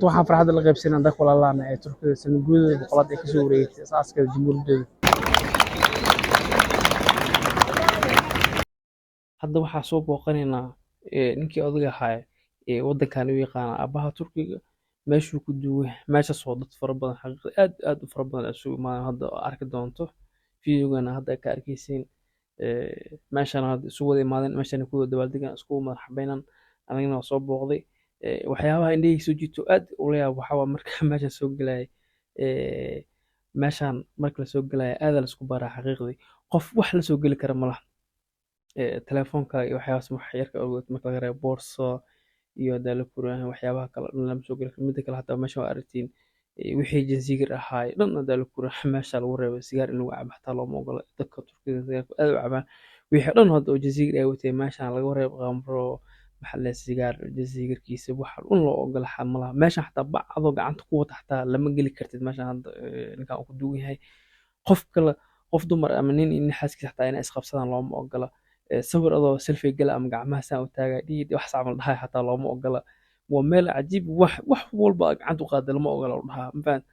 waxaan farxadda la qaybsanaa dadka walaalaana ee Turkiga sanad gudaheeda boqolaad ay kasoo wareegtay asaaska jamhuuriyadda. Hadda waxaa soo booqanaynaa ninkii odaga ahaa ee waddankan u yaqaana aabaha Turkiga meeshuu ku duugay meeshaas oo dad fara badan xaqiiqda aad u fara badan isugu imaadeen hadda arki doonto fiidiyogana hadda ka arkaysiin meeshaan hadda isugu wada imaadeen meeshaan ku wada dabaaldegaan iskugu madaxbeenan anagana waa soo booqday waxyaabaha indhahayga soo jiito aad ula yaab waxaa waa marka meeshaan soo galaya meeshaan marka la soo galaya aad la isku baraa xaqiiqdii qof wax la soo geli kara malaha telefoonka iyo waxyaabahaas wax yarka ogood marka laga reebo boorso iyo hadaa la furahay waxyaabaha kale dhan lama soo geli karo midda kale hataa meesha waa aragtiin wixii jansiigir ahaay dhan hadaa la furahay meesha lagu reebay sigaar in lagu cabo xataa looma ogola dadka Turkiga sigaarka aad u cabaan wixii dhan hadda oo jansiigir ay watay meeshaan laga reebo qamro maxaa la sigaar jansiigirkiisa wax un loo ogola malaha meeshaan xataa bac adoo gacanta ku wata xataa lama geli kartid meeshaan hadda ninkaan uu ku duugan yahay qof kale qof dumar ama nin iyo nin xaaskiisa xataa inay isqabsadaan looma ogola sawir adoo selfie gala ama gacmaha saan u taagay dhiid wax sacmal dhahay xataa looma ogola waa meel cajiib wax walba gacanta u qaada lama ogola u dhahaa mafahant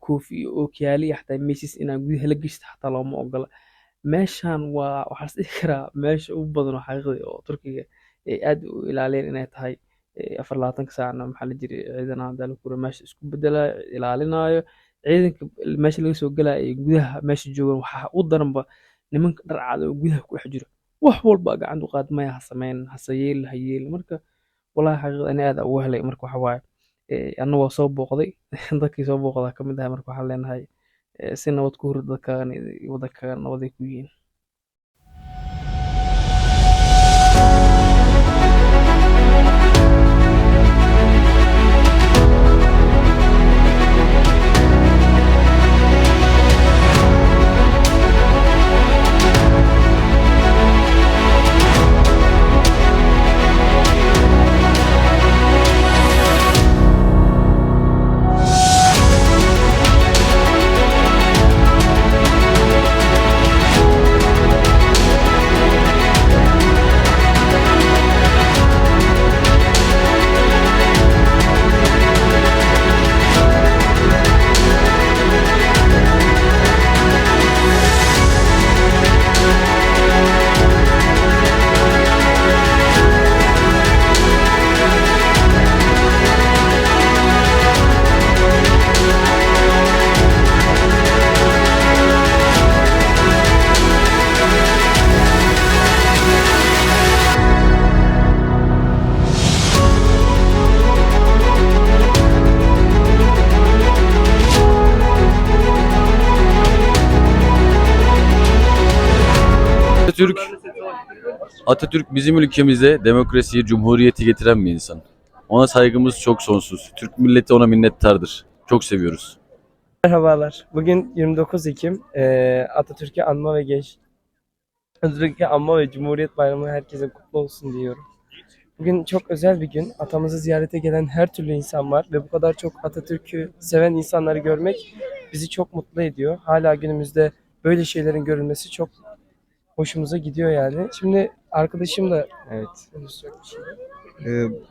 koofi iyo ookiyaali xataa meesis inaa gudaha la geshta xataa looma ogola meeshaan waa waxaa is dhihi karaa meesha ugu badan oo xaqiiqdii oo Turkiga ay aad u ilaaliyeen inay tahay 24 saacna maxaa la jiray ciidana hadda la kuro meesha isku bedelaayo ilaalinayo ciidanka meesha laga soo galaayo ee gudaha meesha joogan waxaa u daranba nimanka dhar cad oo gudaha ku dhex jiro wax walba gacanta u qaad maya ha sameyn hase yeel ha yeel marka wallahi xaqiiqda ani aad ugu helay marka waxa waaye anna waa soo booqday dadkii soo booqdaa ka mid ah marka waxaan leenahay si nabad ku hur dadkaan waddanka nabaday ku yihiin Atatürk bizim ülkemize demokrasiyi, cumhuriyeti getiren bir insan. Ona saygımız çok sonsuz. Türk milleti ona minnettardır. Çok seviyoruz. Merhabalar. Bugün 29 Ekim. Atatürk'ü anma ve Atatürk'ü anma ve Cumhuriyet Bayramı herkese kutlu olsun diyorum. Bugün çok özel bir gün. Atamızı ziyarete gelen her türlü insan var ve bu kadar çok Atatürk'ü seven insanları görmek bizi çok mutlu ediyor. Hala günümüzde böyle şeylerin görülmesi çok hoşumuza gidiyor yani. Şimdi arkadaşım da Evet.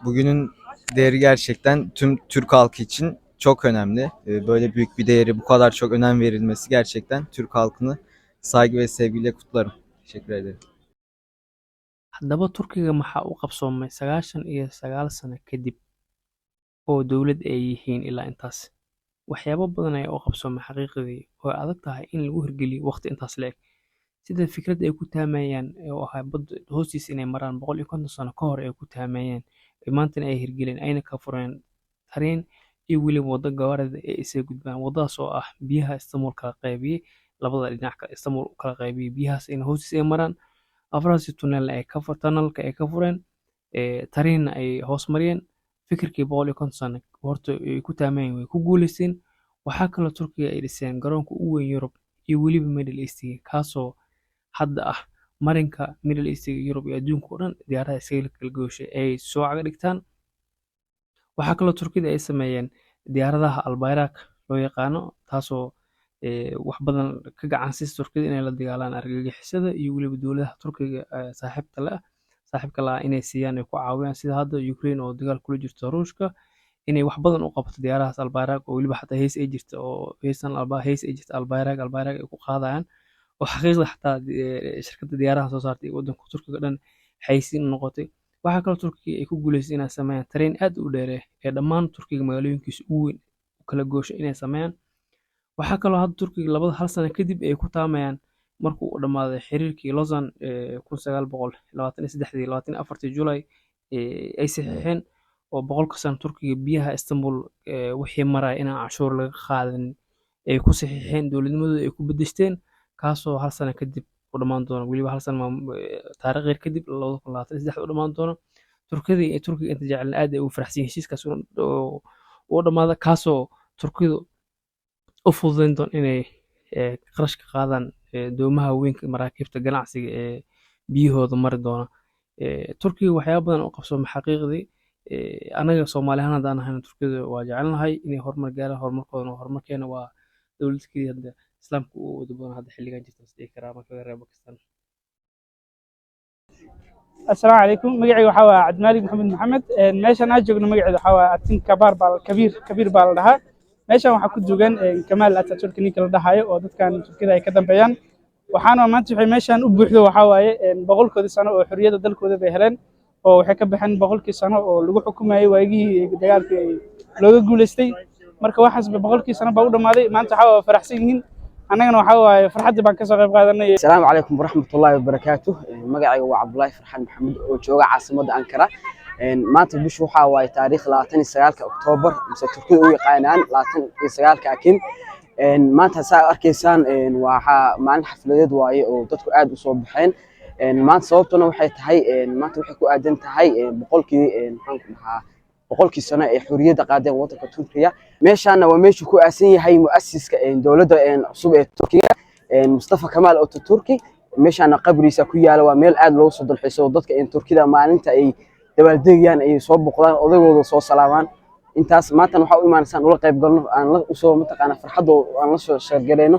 Bugünün değeri gerçekten tüm Türk halkı için çok önemli. Böyle büyük bir değeri bu kadar çok önem verilmesi gerçekten Türk halkını saygı ve sevgiyle kutlarım. Teşekkür ederim. haddaba Turkiga maxaa u qabsoomay 99 sano kadib oo dowlad ay yihiin ilaa intaas waxyaabo badan ayaa u qabsoomay xaqiiqdii oo adag tahay in lagu hirgeliyo waqti intaas la eg sida fikrad ay ku taamayaan oo ahaa badda hoostiisa inay maraan 150 sano ka hor ay ku taamayeen maantana ay hirgelin ayna ka fureen tareen iyo weliba waddo gawaarida ay isaga gudbaan waddadaas oo ah biyaha Istanbul kala qaybiyey labada dhinac Istanbul kala qaybiyey biyahaas in hoostiisa ay maraan afraasi tunnel ay ka tunnelka ay ka fureen tareenna ay hoos mariyeen fikirkii 150 sano horta ay ku taamayeen way ku guuleysteen waxaa kaloo Turkiga ay dhiseen garoonka ugu weyn Yurub iyo weliba Middle East kaasoo hadda ah marinka Middle East Yurub iyo adduunka oo dhan diyaaradaha isaga kala gooshay ay soo caga dhigtaan waxaa kaloo Turkida ay sameeyeen diyaaradaha Albayrak loo yaqaano taasoo wax badan ka gacan siisa Turkida inay la dagaalaan argagixisada iyo weliba dowladaha Turkiga saaxiibka la inay siiyaan ay ku caawiyaan sida hadda Ukraine oo dagaal kula jirto Ruushka inay wax badan u qabato diyaaradahaas Albayrak oo weliba xataa hees ay jirto oo hees ay jirto Albayrak ay ku qaadayaan oo xaqiiqda xataa shirkadda diyaaradaha soo saartay waddanka Turkiga dhan xayeysiin u noqotay. Waxaa kaloo Turkiga ay ku guuleysatay inay sameeyaan tareen aad u dheer ee dhammaan Turkiga magaalooyinkiisa ugu weyn u kala goosho inay sameeyaan. Waxaa kaloo hadda Turkiga hal sano kadib ay ku taamayaan markuu u dhammaaday xiriirkii Lausanne 1923 24 July ay saxiixeen oo boqolka sano Turkiga biyaha Istanbul wixii maraya inaan canshuur laga qaadanin ay ku saxiixeen dowladnimadooda ay ku bedeshteen kaasoo hal sano kadib u dhammaan doono weliba hal sano taariikh yar kadib 2023 u dhammaan doono. Turkiga inta jecelna aad ay ugu faraxsan yihiin heshiiskaas u dhammaada kaasoo Turkidu u fududeyn doona inay qarash ka qaadaan doomaha weynka maraakiibta ganacsiga ee biyahooda mari doona. Turkiga waxyaabo badan oo qabsooma xaqiiqdii anaga Soomaali ahaan haddaan nahayna Turkida waa jecelnahay inay horumar gaaraan horumarkoodana horumarkeena waa dowlad keliya hadda islaamka u wada badan hadda xilligan jirta is dhihi karaa marka laga reebo Pakistan. السلام عليكم مقعي وحوا عبد المالك محمد محمد ماشان أجوجنا مقعي وحوا أتين كبير بالدها ماشان وحا كجوجان كمال أتاتورك نيكل دهاي ودad كان كده ka dambeeyaan waxaana maanta waxay meeshan u buuxdo waxa waaye boqolkoodii sano oo xorriyada dalkooda bay heleen oo waxay ka baxeen boqolkii sano oo lagu xukumayay waagii dagaalkii looga guuleystay marka waxaas boqolkii sano baa u dhamaaday maanta waxa faraxsan yihiin annagana waxa waaye farxadda baan ka soo qayb qaadanay. Assalaamu calaykum waraxmatullaahi wabarakaatuh. Magacaygu waa Cabdullaahi Farxaan Maxamed oo jooga caasimadda Ankara. Maanta bishu waxa waaye taariikh 29 Oktoobar mise Turkiga u yaqaanaan 29 Akin. Maanta saa arkaysaan waxa maalin xafladeed waaye oo dadku aad u soo baxeen. Maanta sababtuna waxay tahay maanta waxay ku aadan tahay boqolkii sano ee xorriyadda qaadeen waddanka Turkiga. Meeshaana waa meeshu ku aasan yahay mu'assiska dowladda cusub ee Turkiga Mustafa Kemal Atatürk. meeshaana qabriisa ku yaala waa meel aad loo soo dalxiiso dadka Turkida maalinta ay dabaaldegayaan ay soo boqdaan odagooda soo salaamaan. intaas maanta waxa u imaanaysan ula qayb galno aan la soo mataqaana farxadoo aan la soo sheergareeno.